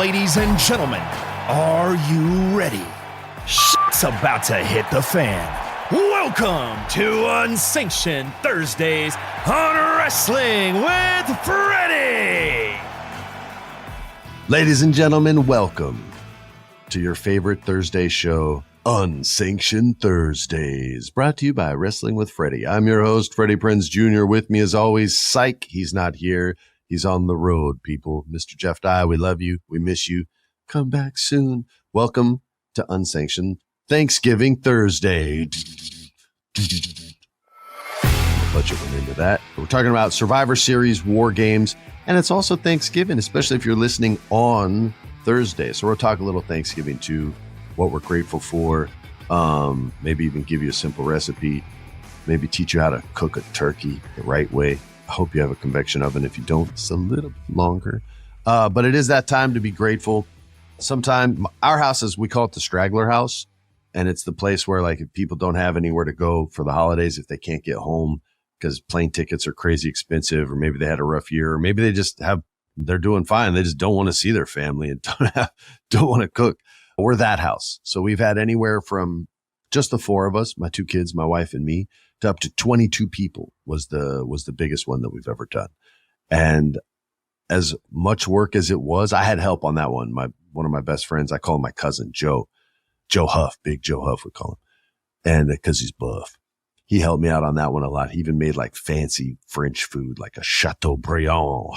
ladies and gentlemen, are you ready? Shit's about to hit the fan. Welcome to Unsanctioned Thursdays on Wrestling with Freddie. Ladies and gentlemen, welcome to your favorite Thursday show, Unsanctioned Thursdays, brought to you by Wrestling with Freddie. I'm your host, Freddie Prinze Jr. With me as always, psych, he's not here. He's on the road, people. Mr. Jeff Dye, we love you. We miss you. Come back soon. Welcome to Unsanctioned Thanksgiving Thursday. Budget went into that. We're talking about Survivor Series, War Games, and it's also Thanksgiving, especially if you're listening on Thursday. So we'll talk a little Thanksgiving too, what we're grateful for, maybe even give you a simple recipe, maybe teach you how to cook a turkey the right way. I hope you have a convection oven. If you don't, it's a little bit longer. But it is that time to be grateful. Sometime our house is, we call it the straggler house. And it's the place where, like, if people don't have anywhere to go for the holidays, if they can't get home because plane tickets are crazy expensive, or maybe they had a rough year, or maybe they just they're doing fine. They just don't want to see their family and don't want to cook. We're that house. So we've had anywhere from just the four of us, my two kids, my wife and me, to up to 22 people was the biggest one that we've ever done. And as much work as it was, I had help on that one. One of my best friends, I call him my cousin, Joe Huff, Big Joe Huff, we call him. And because he's buff, he helped me out on that one a lot. He even made like fancy French food, like a Chateaubriand,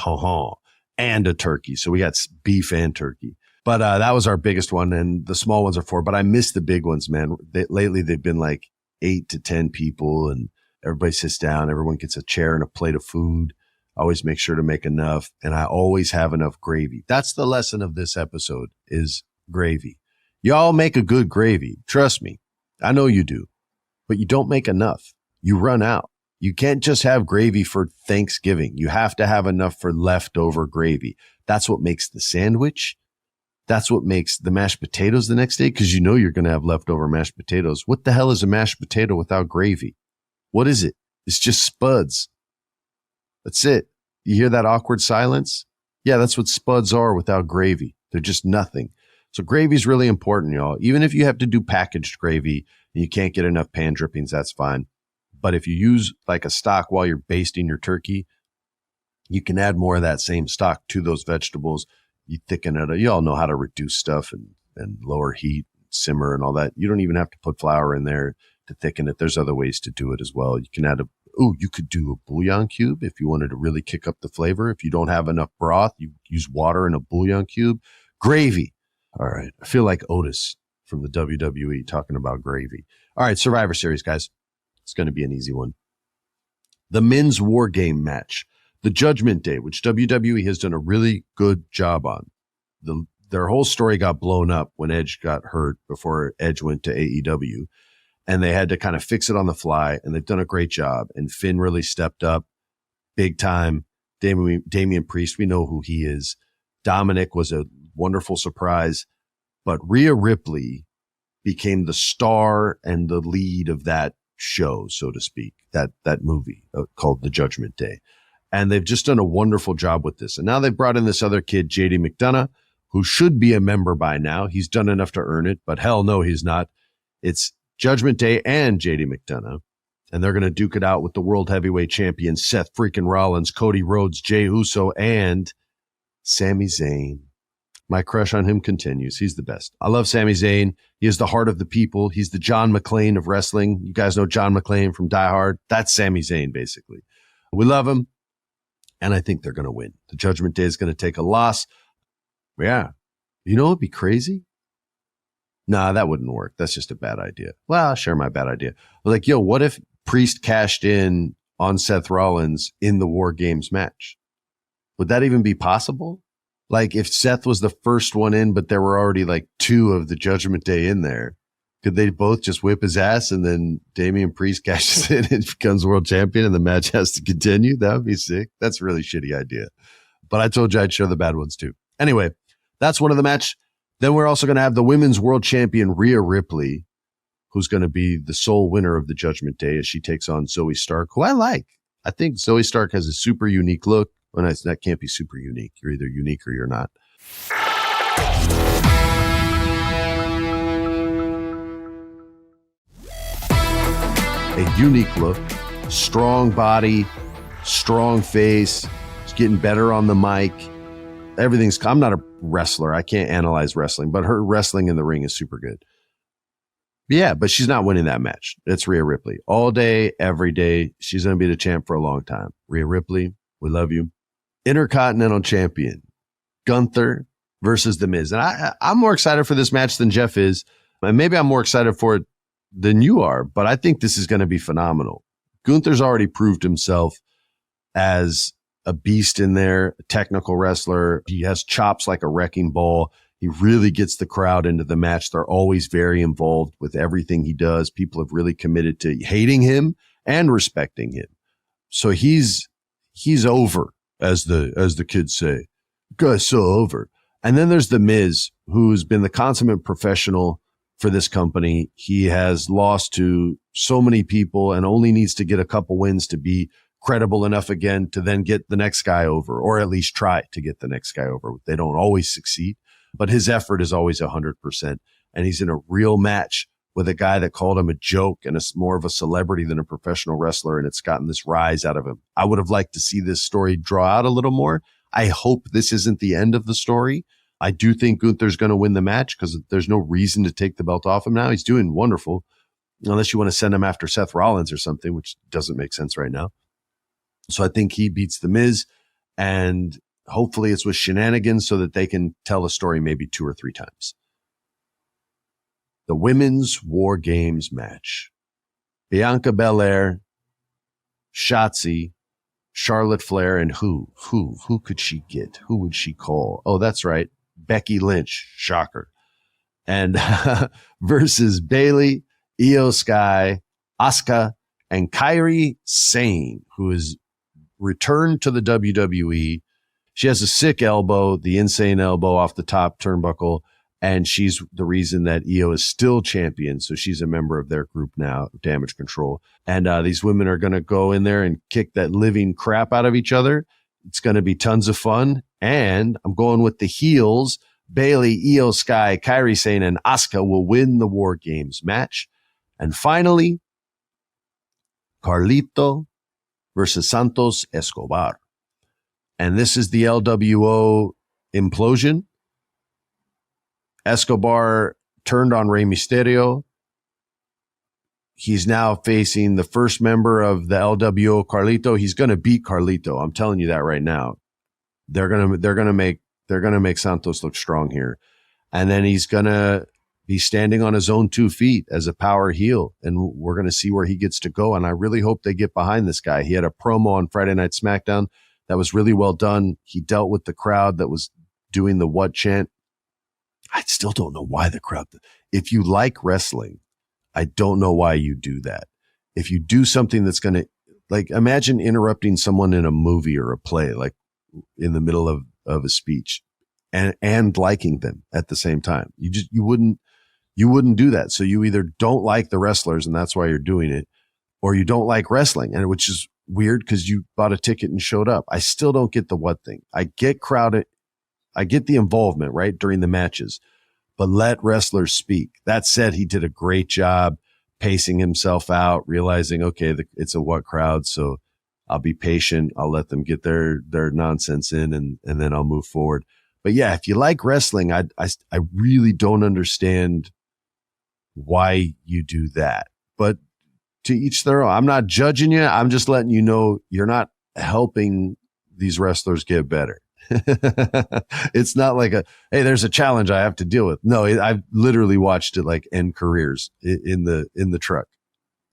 and a turkey. So we got beef and turkey. But that was our biggest one. And the small ones are 4, but I miss the big ones, man. Lately, they've been like 8 to 10 people, and everybody sits down. Everyone gets a chair and a plate of food. I always make sure to make enough, and I always have enough gravy. That's the lesson of this episode, is gravy. Y'all make a good gravy. Trust me. I know you do, but you don't make enough. You run out. You can't just have gravy for Thanksgiving. You have to have enough for leftover gravy. That's what makes the sandwich. That's what makes the mashed potatoes the next day, because you know you're going to have leftover mashed potatoes. What the hell is a mashed potato without gravy? What is it? It's just spuds. That's it. You hear that awkward silence? Yeah, that's what spuds are without gravy. They're just nothing. So gravy is really important, y'all. Even if you have to do packaged gravy and you can't get enough pan drippings, that's fine. But if you use like a stock while you're basting your turkey, you can add more of that same stock to those vegetables. You thicken it. You all know how to reduce stuff and lower heat, simmer and all that. You don't even have to put flour in there to thicken it. There's other ways to do it as well. You can you could do a bouillon cube if you wanted to really kick up the flavor. If you don't have enough broth, you use water in a bouillon cube. Gravy. All right. I feel like Otis from the WWE talking about gravy. All right. Survivor Series, guys. It's going to be an easy one. The men's war game match. The Judgment Day, which WWE has done a really good job on. Their whole story got blown up when Edge got hurt before Edge went to AEW, and they had to kind of fix it on the fly, and they've done a great job. And Finn really stepped up big time. Damian Priest, we know who he is. Dominic was a wonderful surprise, but Rhea Ripley became the star and the lead of that show, so to speak, that movie called The Judgment Day. And they've just done a wonderful job with this. And now they've brought in this other kid, JD McDonough, who should be a member by now. He's done enough to earn it, but hell no, he's not. It's Judgment Day and JD McDonough. And they're going to duke it out with the World Heavyweight Champion, Seth freaking Rollins, Cody Rhodes, Jey Uso, and Sami Zayn. My crush on him continues. He's the best. I love Sami Zayn. He is the heart of the people. He's the John McClane of wrestling. You guys know John McClane from Die Hard. That's Sami Zayn, basically. We love him. And I think they're going to win. The Judgment Day is going to take a loss. Yeah. You know what would be crazy? Nah, that wouldn't work. That's just a bad idea. Well, I'll share my bad idea. Like, what if Priest cashed in on Seth Rollins in the War Games match? Would that even be possible? Like, if Seth was the first one in, but there were already like 2 of the Judgment Day in there, could they both just whip his ass and then Damian Priest cashes in and becomes world champion and the match has to continue? That would be sick. That's a really shitty idea. But I told you I'd share the bad ones too. Anyway, that's one of the match. Then we're also going to have the women's world champion, Rhea Ripley, who's going to be the sole winner of the Judgment Day as she takes on Zoe Stark, who I like. I think Zoe Stark has a super unique look. Well, that can't be super unique. You're either unique or you're not. A unique look, strong body, strong face. She's getting better on the mic. I'm not a wrestler. I can't analyze wrestling, but her wrestling in the ring is super good. Yeah, but she's not winning that match. It's Rhea Ripley. All day, every day. She's going to be the champ for a long time. Rhea Ripley, we love you. Intercontinental Champion, Gunther versus The Miz. And I'm more excited for this match than Jeff is. And maybe I'm more excited for it than you are, but I think this is going to be phenomenal. Gunther's already proved himself as a beast in there, a technical wrestler. He has chops like a wrecking ball. He really gets the crowd into the match. They're always very involved with everything he does. People have really committed to hating him and respecting him. So he's over, as the kids say. Guy's so over. And then there's The Miz, who's been the consummate professional for this company. He has lost to so many people and only needs to get a couple wins to be credible enough again to then get the next guy over, or at least try to get the next guy over. They don't always succeed, but his effort is always 100%. And he's in a real match with a guy that called him a joke and is more of a celebrity than a professional wrestler. And it's gotten this rise out of him. I would have liked to see this story draw out a little more. I hope this isn't the end of the story. I do think Gunther's going to win the match because there's no reason to take the belt off him now. He's doing wonderful, unless you want to send him after Seth Rollins or something, which doesn't make sense right now. So I think he beats The Miz, and hopefully it's with shenanigans so that they can tell the story maybe 2 or 3 times. The Women's War Games match. Bianca Belair, Shotzi, Charlotte Flair, and who could she get? Who would she call? Oh, that's right. Becky Lynch. Shocker. And versus Bayley, Io Sky, Asuka, and Kairi Sane, who is returned to the WWE. She has a sick elbow, the insane elbow off the top turnbuckle, and she's the reason that Io is still champion. So she's a member of their group now, Damage Control. And these women are going to go in there and kick that living crap out of each other. It's going to be tons of fun. And I'm going with the heels. Bayley, Io Sky, Kairi Sane, and Asuka will win the War Games match. And finally, Carlito versus Santos Escobar. And this is the LWO implosion. Escobar turned on Rey Mysterio. He's now facing the first member of the LWO, Carlito. He's going to beat Carlito. I'm telling you that right now. They're going to make Santos look strong here. And then he's going to be standing on his own 2 feet as a power heel. And we're going to see where he gets to go. And I really hope they get behind this guy. He had a promo on Friday Night SmackDown that was really well done. He dealt with the crowd that was doing the what chant. I still don't know why the crowd. If you like wrestling, I don't know why you do that. If you do something that's going to, like, imagine interrupting someone in a movie or a play, like in the middle of a speech, and liking them at the same time. You wouldn't do that. So you either don't like the wrestlers and that's why you're doing it, or you don't like wrestling, and which is weird because you bought a ticket and showed up. I still don't get the what thing. I get crowded. I get the involvement, right, during the matches, but let wrestlers speak. That said, he did a great job pacing himself out, realizing, okay, it's a what crowd, so I'll be patient. I'll let them get their nonsense in, and then I'll move forward. But yeah, if you like wrestling, I really don't understand why you do that. But to each their own. I'm not judging you. I'm just letting you know you're not helping these wrestlers get better. It's not like hey, there's a challenge I have to deal with. No, I've literally watched it like end careers in the truck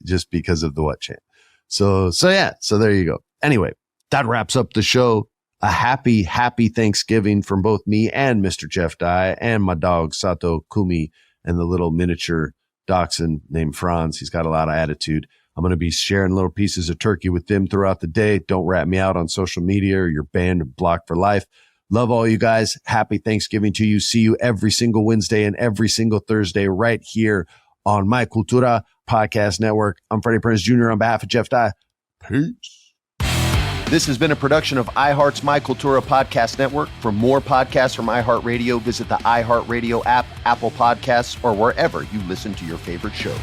just because of the what chant. So there you go. Anyway, that wraps up the show. A happy Thanksgiving from both me and Mr. Jeff Dye and my dog Sato Kumi and the little miniature dachshund named Franz. He's got a lot of attitude. I'm going to be sharing little pieces of turkey with them throughout the day. Don't rat me out on social media or you're banned and blocked for life. Love all you guys. Happy Thanksgiving to you. See you every single Wednesday and every single Thursday right here on my Cultura podcast network. I'm Freddie Prinze Jr. on behalf of Jeff Dye. Peace. This has been a production of iHeart's My Cultura Podcast Network. For more podcasts from iHeartRadio, visit the iHeartRadio app, Apple Podcasts, or wherever you listen to your favorite shows.